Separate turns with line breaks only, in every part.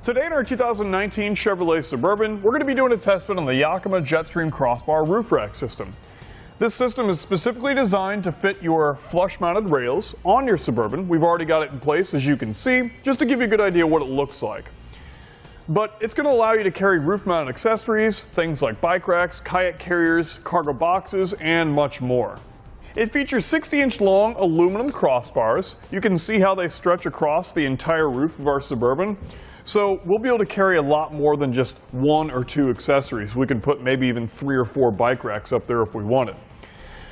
Today in our 2019 Chevrolet Suburban, we're going to be doing a test fit on the Yakima JetStream CrossBar roof rack system. This system is specifically designed to fit your flush-mounted rails on your Suburban. We've already got it in place, as you can see, just to give you a good idea what it looks like. But it's going to allow you to carry roof-mounted accessories, things like bike racks, kayak carriers, cargo boxes, and much more. It features 60-inch long aluminum crossbars. You can see how they stretch across the entire roof of our Suburban. So we'll be able to carry a lot more than just one or two accessories. We can put maybe even 3 or 4 bike racks up there if we wanted.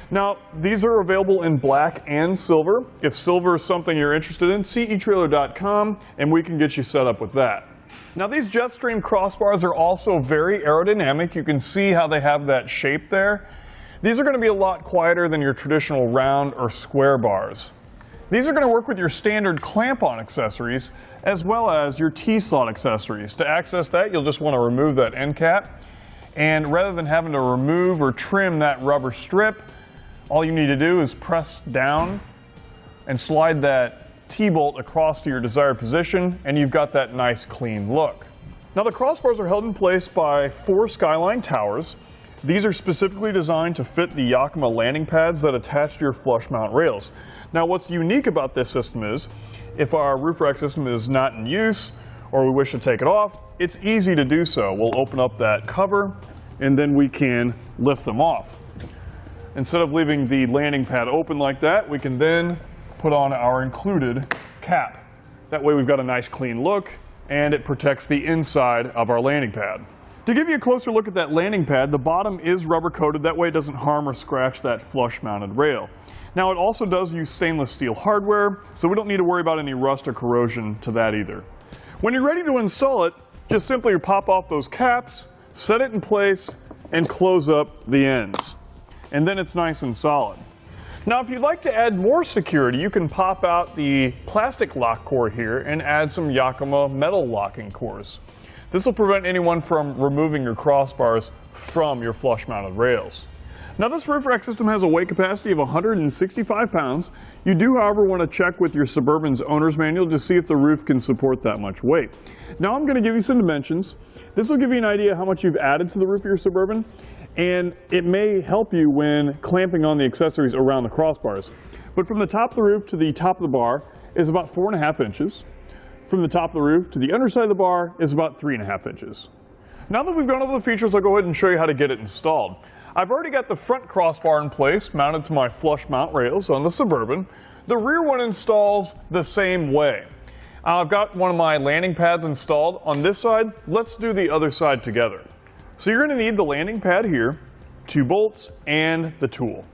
Now, these are available in black and silver. If silver is something you're interested in, see etrailer.com and we can get you set up with that. Now, these JetStream crossbars are also very aerodynamic. You can see how they have that shape there. These are going to be a lot quieter than your traditional round or square bars. These are going to work with your standard clamp-on accessories as well as your T-slot accessories. To access that, you'll just want to remove that end cap. And rather than having to remove or trim that rubber strip, all you need to do is press down and slide that T-bolt across to your desired position, and you've got that nice clean look. Now, the crossbars are held in place by 4 Skyline towers. These are specifically designed to fit the Yakima landing pads that attach to your flush mount rails. Now, what's unique about this system is, if our roof rack system is not in use or we wish to take it off, it's easy to do so. We'll open up that cover and then we can lift them off. Instead of leaving the landing pad open like that, we can then put on our included cap. That way we've got a nice clean look and it protects the inside of our landing pad. To give you a closer look at that landing pad, the bottom is rubber coated. That way it doesn't harm or scratch that flush mounted rail. Now, it also does use stainless steel hardware, so we don't need to worry about any rust or corrosion to that either. When you're ready to install it, just simply pop off those caps, set it in place, and close up the ends. And then it's nice and solid. Now, if you'd like to add more security, you can pop out the plastic lock core here and add some Yakima metal locking cores. This will prevent anyone from removing your crossbars from your flush-mounted rails. Now, this roof rack system has a weight capacity of 165 pounds. You do, however, want to check with your Suburban's owner's manual to see if the roof can support that much weight. Now, I'm going to give you some dimensions. This will give you an idea how much you've added to the roof of your Suburban, and it may help you when clamping on the accessories around the crossbars. But from the top of the roof to the top of the bar is about 4.5 inches. From the top of the roof to the underside of the bar is about 3.5 inches. Now that we've gone over the features, I'll go ahead and show you how to get it installed. I've already got the front crossbar in place, mounted to my flush mount rails on the Suburban. The rear one installs the same way. I've got one of my landing pads installed on this side. Let's do the other side together. So you're going to need the landing pad here, 2 bolts, and the tool.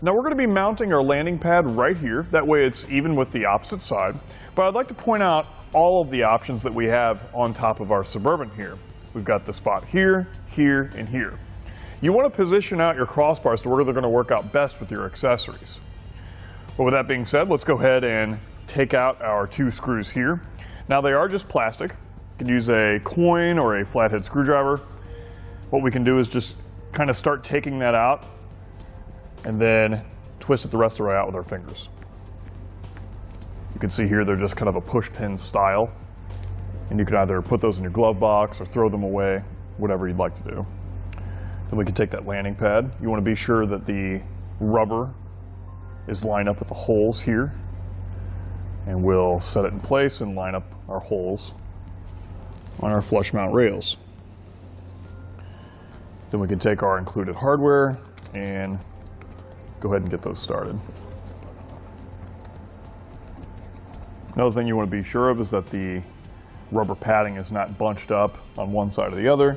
Now, we're going to be mounting our landing pad right here. That way it's even with the opposite side. But I'd like to point out all of the options that we have on top of our Suburban here. We've got the spot here, here, and here. You want to position out your crossbars to where they're going to work out best with your accessories. But with that being said, let's go ahead and take out our 2 screws here. Now, they are just plastic. You can use a coin or a flathead screwdriver. What we can do is just kind of start taking that out and then twist it the rest of the way out with our fingers. You can see here they're just kind of a pushpin style, and you can either put those in your glove box or throw them away, whatever you'd like to do. Then we can take that landing pad. You want to be sure that the rubber is lined up with the holes here, and we'll set it in place and line up our holes on our flush mount rails. Then we can take our included hardware and go ahead and get those started. Another thing you want to be sure of is that the rubber padding is not bunched up on one side or the other.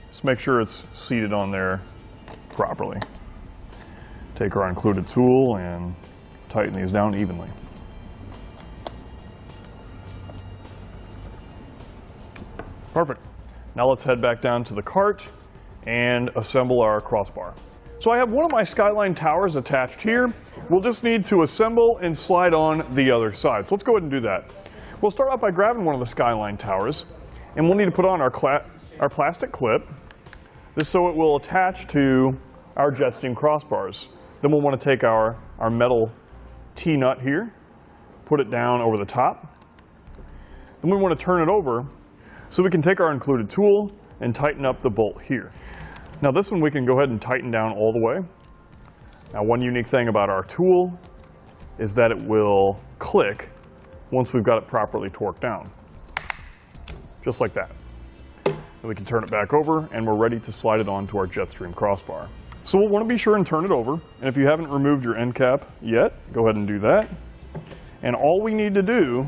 Just make sure it's seated on there properly. Take our included tool and tighten these down evenly. Perfect. Now let's head back down to the cart and assemble our crossbar. So I have one of my Skyline towers attached here. We'll just need to assemble and slide on the other side. So let's go ahead and do that. We'll start off by grabbing one of the Skyline towers, and we'll need to put on our plastic clip. This so it will attach to our JetStream crossbars. Then we'll want to take our metal T-nut here, put it down over the top. Then we want to turn it over So we can take our included tool and tighten up the bolt here. Now this one we can go ahead and tighten down all the way. Now one unique thing about our tool is that it will click once we've got it properly torqued down. Just like that. Then we can turn it back over and we're ready to slide it onto our JetStream CrossBar. So we'll want to be sure and turn it over, and if you haven't removed your end cap yet, go ahead and do that. And all we need to do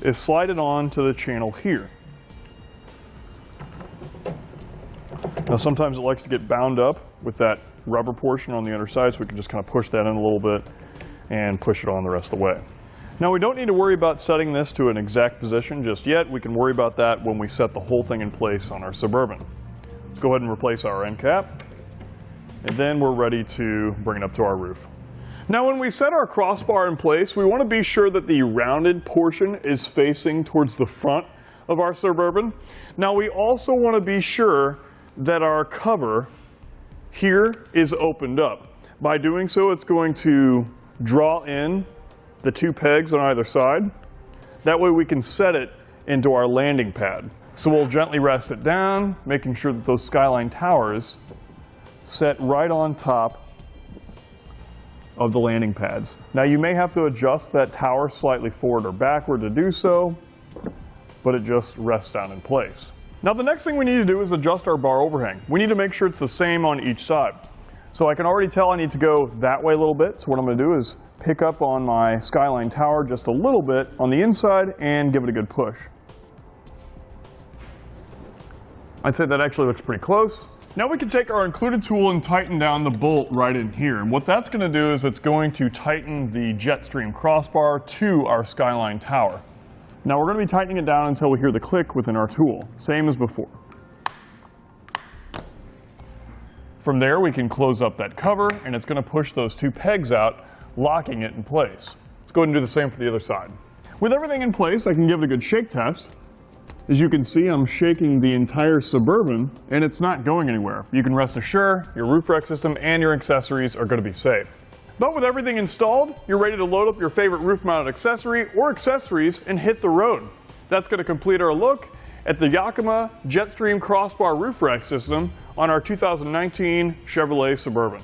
is slide it on to the channel here. Now sometimes it likes to get bound up with that rubber portion on the other side, so we can just kind of push that in a little bit and push it on the rest of the way. Now we don't need to worry about setting this to an exact position just yet. We can worry about that when we set the whole thing in place on our Suburban. Let's go ahead and replace our end cap, and then we're ready to bring it up to our roof. Now when we set our crossbar in place, we want to be sure that the rounded portion is facing towards the front of our Suburban. Now we also want to be sure that our cover here is opened up. By doing so, it's going to draw in the two pegs on either side. That way we can set it into our landing pad. So we'll gently rest it down, making sure that those Skyline towers set right on top of the landing pads. Now you may have to adjust that tower slightly forward or backward to do so, but it just rests down in place. Now the next thing we need to do is adjust our bar overhang. We need to make sure it's the same on each side. So I can already tell I need to go that way a little bit, so what I'm going to do is pick up on my Skyline tower just a little bit on the inside and give it a good push. I'd say that actually looks pretty close. Now we can take our included tool and tighten down the bolt right in here. And what that's going to do is it's going to tighten the JetStream CrossBar to our Skyline tower. Now we're going to be tightening it down until we hear the click within our tool, same as before. From there we can close up that cover and it's going to push those two pegs out, locking it in place. Let's go ahead and do the same for the other side. With everything in place, I can give it a good shake test. As you can see, I'm shaking the entire Suburban and it's not going anywhere. You can rest assured your roof rack system and your accessories are going to be safe. But with everything installed, you're ready to load up your favorite roof mounted accessory or accessories and hit the road. That's going to complete our look at the Yakima JetStream CrossBar roof rack system on our 2019 Chevrolet Suburban.